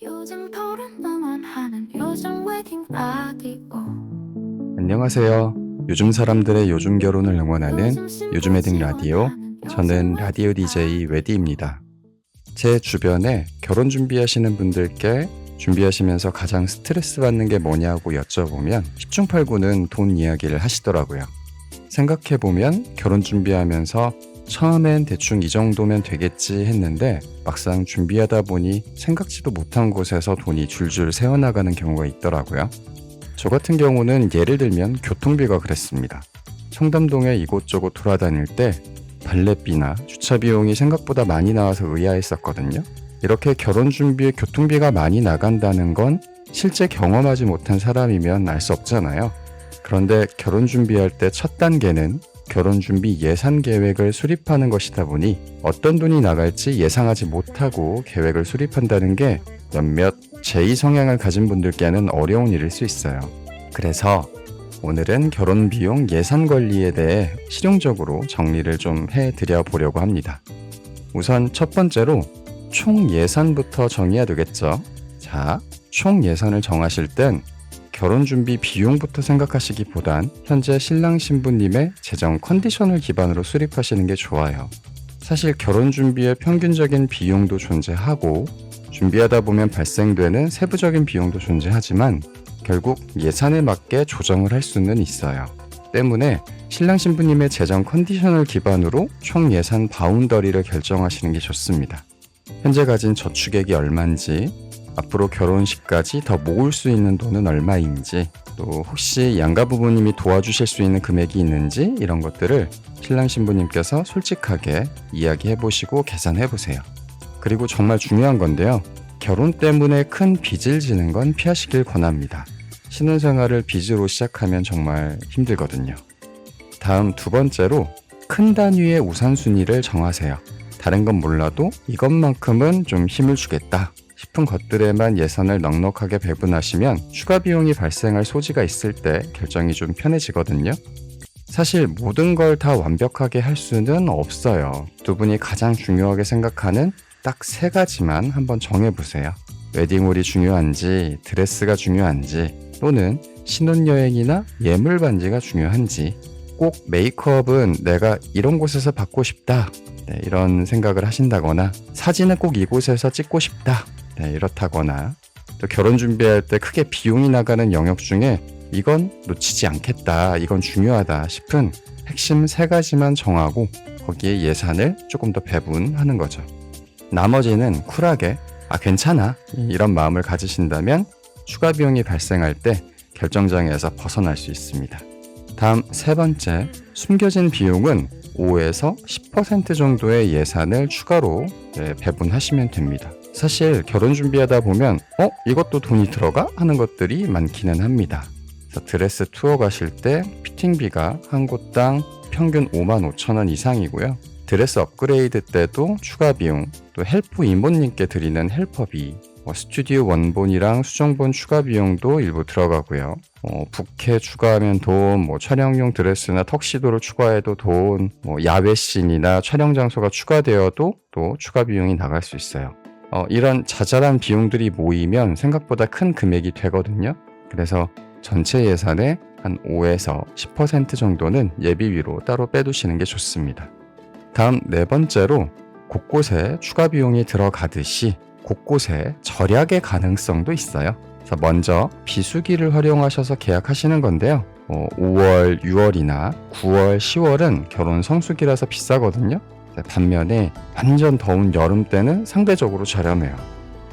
요즘 토론 응원하는 요즘 웨딩 라디오. 안녕하세요. 요즘 사람들의 요즘 결혼을 응원하는 요즘 웨딩 라디오. 저는 라디오 DJ 웨디입니다. 제 주변에 결혼 준비하시는 분들께 준비하시면서 가장 스트레스 받는 게 뭐냐고 여쭤보면 10중 8구는 돈 이야기를 하시더라고요. 생각해보면 결혼 준비하면서 처음엔 대충 이 정도면 되겠지 했는데 막상 준비하다 보니 생각지도 못한 곳에서 돈이 줄줄 새어나가는 경우가 있더라고요. 저 같은 경우는 예를 들면 교통비가 그랬습니다. 청담동에 이곳저곳 돌아다닐 때 발렛비나 주차 비용이 생각보다 많이 나와서 의아했었거든요. 이렇게 결혼 준비에 교통비가 많이 나간다는 건 실제 경험하지 못한 사람이면 알 수 없잖아요. 그런데 결혼 준비할 때 첫 단계는 결혼 준비 예산 계획을 수립하는 것이다 보니 어떤 돈이 나갈지 예상하지 못하고 계획을 수립한다는 게 몇몇 제2 성향을 가진 분들께는 어려운 일일 수 있어요. 그래서 오늘은 결혼 비용 예산 관리에 대해 실용적으로 정리를 좀 해드려 보려고 합니다. 우선 첫 번째로 총 예산부터 정해야 되겠죠. 자, 총 예산을 정하실 땐 결혼 준비 비용부터 생각하시기보단 현재 신랑 신부님의 재정 컨디션을 기반으로 수립하시는 게 좋아요. 사실 결혼 준비에 평균적인 비용도 존재하고 준비하다 보면 발생되는 세부적인 비용도 존재하지만 결국 예산에 맞게 조정을 할 수는 있어요. 때문에 신랑 신부님의 재정 컨디션을 기반으로 총 예산 바운더리를 결정하시는 게 좋습니다. 현재 가진 저축액이 얼마인지, 앞으로 결혼식까지 더 모을 수 있는 돈은 얼마인지, 또 혹시 양가 부모님이 도와주실 수 있는 금액이 있는지 이런 것들을 신랑 신부님께서 솔직하게 이야기해 보시고 계산해 보세요. 그리고 정말 중요한 건데요. 결혼 때문에 큰 빚을 지는 건 피하시길 권합니다. 신혼생활을 빚으로 시작하면 정말 힘들거든요. 다음 두 번째로 큰 단위의 우선순위를 정하세요. 다른 건 몰라도 이것만큼은 좀 힘을 주겠다 싶은 것들에만 예산을 넉넉하게 배분하시면 추가 비용이 발생할 소지가 있을 때 결정이 좀 편해지거든요. 사실 모든 걸 다 완벽하게 할 수는 없어요. 두 분이 가장 중요하게 생각하는 딱 3가지만 한번 정해보세요. 웨딩홀이 중요한지, 드레스가 중요한지, 또는 신혼여행이나 예물 반지가 중요한지, 꼭 메이크업은 내가 이런 곳에서 받고 싶다, 이런 생각을 하신다거나, 사진은 꼭 이곳에서 찍고 싶다, 이렇다거나, 또 결혼 준비할 때 크게 비용이 나가는 영역 중에 이건 놓치지 않겠다, 이건 중요하다 싶은 핵심 3가지만 정하고 거기에 예산을 조금 더 배분하는 거죠. 나머지는 쿨하게 괜찮아 이런 마음을 가지신다면 추가 비용이 발생할 때 결정장애에서 벗어날 수 있습니다. 다음 3번째, 숨겨진 비용은 5에서 10% 정도의 예산을 추가로 배분하시면 됩니다. 사실 결혼 준비하다 보면 이것도 돈이 들어가? 하는 것들이 많기는 합니다. 드레스 투어 가실 때 피팅비가 한 곳당 평균 55,000원 이상이고요. 드레스 업그레이드 때도 추가 비용, 또 헬프 이모님께 드리는 헬퍼비, 스튜디오 원본이랑 수정본 추가 비용도 일부 들어가고요. 부케 추가하면 돈, 촬영용 드레스나 턱시도를 추가해도 돈, 야외 씬이나 촬영 장소가 추가되어도 또 추가 비용이 나갈 수 있어요. 이런 자잘한 비용들이 모이면 생각보다 큰 금액이 되거든요. 그래서 전체 예산의 한 5에서 10% 정도는 예비비로 따로 빼두시는 게 좋습니다. 다음 4번째로 곳곳에 추가 비용이 들어가듯이 곳곳에 절약의 가능성도 있어요. 그래서 먼저 비수기를 활용하셔서 계약하시는 건데요. 5월, 6월이나 9월, 10월은 결혼 성수기라서 비싸거든요. 반면에 완전 더운 여름 때는 상대적으로 저렴해요.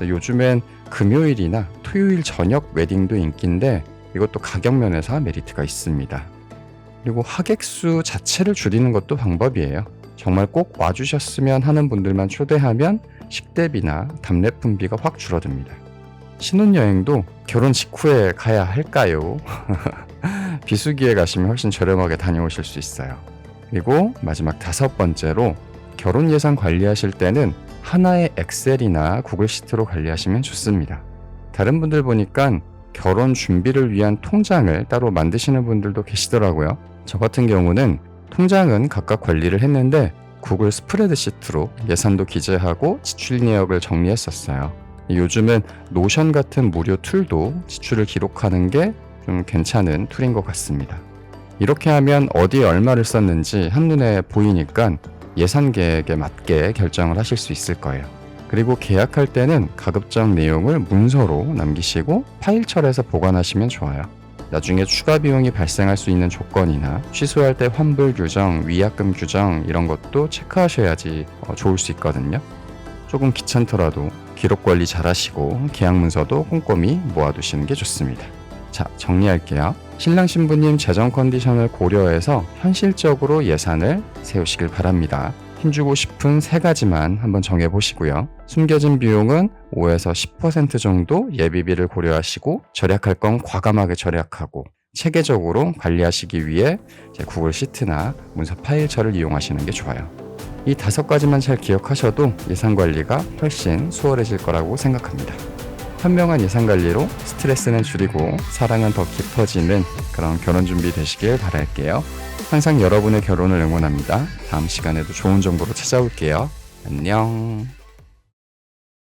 요즘엔 금요일이나 토요일 저녁 웨딩도 인기인데 이것도 가격 면에서 메리트가 있습니다. 그리고 하객수 자체를 줄이는 것도 방법이에요. 정말 꼭 와주셨으면 하는 분들만 초대하면 식대비나 답례품비가 확 줄어듭니다. 신혼여행도 결혼 직후에 가야 할까요? 비수기에 가시면 훨씬 저렴하게 다녀오실 수 있어요. 그리고 마지막 5번째로 결혼 예산 관리하실 때는 하나의 엑셀이나 구글 시트로 관리하시면 좋습니다. 다른 분들 보니까 결혼 준비를 위한 통장을 따로 만드시는 분들도 계시더라고요. 저 같은 경우는 통장은 각각 관리를 했는데 구글 스프레드시트로 예산도 기재하고 지출 내역을 정리했었어요. 요즘은 노션 같은 무료 툴도 지출을 기록하는 게 좀 괜찮은 툴인 것 같습니다. 이렇게 하면 어디에 얼마를 썼는지 한눈에 보이니까 예산 계획에 맞게 결정을 하실 수 있을 거예요. 그리고 계약할 때는 가급적 내용을 문서로 남기시고 파일처리해서 보관하시면 좋아요. 나중에 추가 비용이 발생할 수 있는 조건이나 취소할 때 환불 규정, 위약금 규정 이런 것도 체크하셔야지 좋을 수 있거든요. 조금 귀찮더라도 기록 관리 잘 하시고 계약 문서도 꼼꼼히 모아두시는 게 좋습니다. 자, 정리할게요. 신랑 신부님 재정 컨디션을 고려해서 현실적으로 예산을 세우시길 바랍니다. 힘주고 싶은 3가지만 한번 정해보시고요. 숨겨진 비용은 5에서 10% 정도 예비비를 고려하시고 절약할 건 과감하게 절약하고 체계적으로 관리하시기 위해 구글 시트나 문서 파일처를 이용하시는 게 좋아요. 이 5가지만 잘 기억하셔도 예산 관리가 훨씬 수월해질 거라고 생각합니다. 현명한 예산 관리로 스트레스는 줄이고 사랑은 더 깊어지는 그런 결혼 준비 되시길 바랄게요. 항상 여러분의 결혼을 응원합니다. 다음 시간에도 좋은 정보로 찾아올게요. 안녕.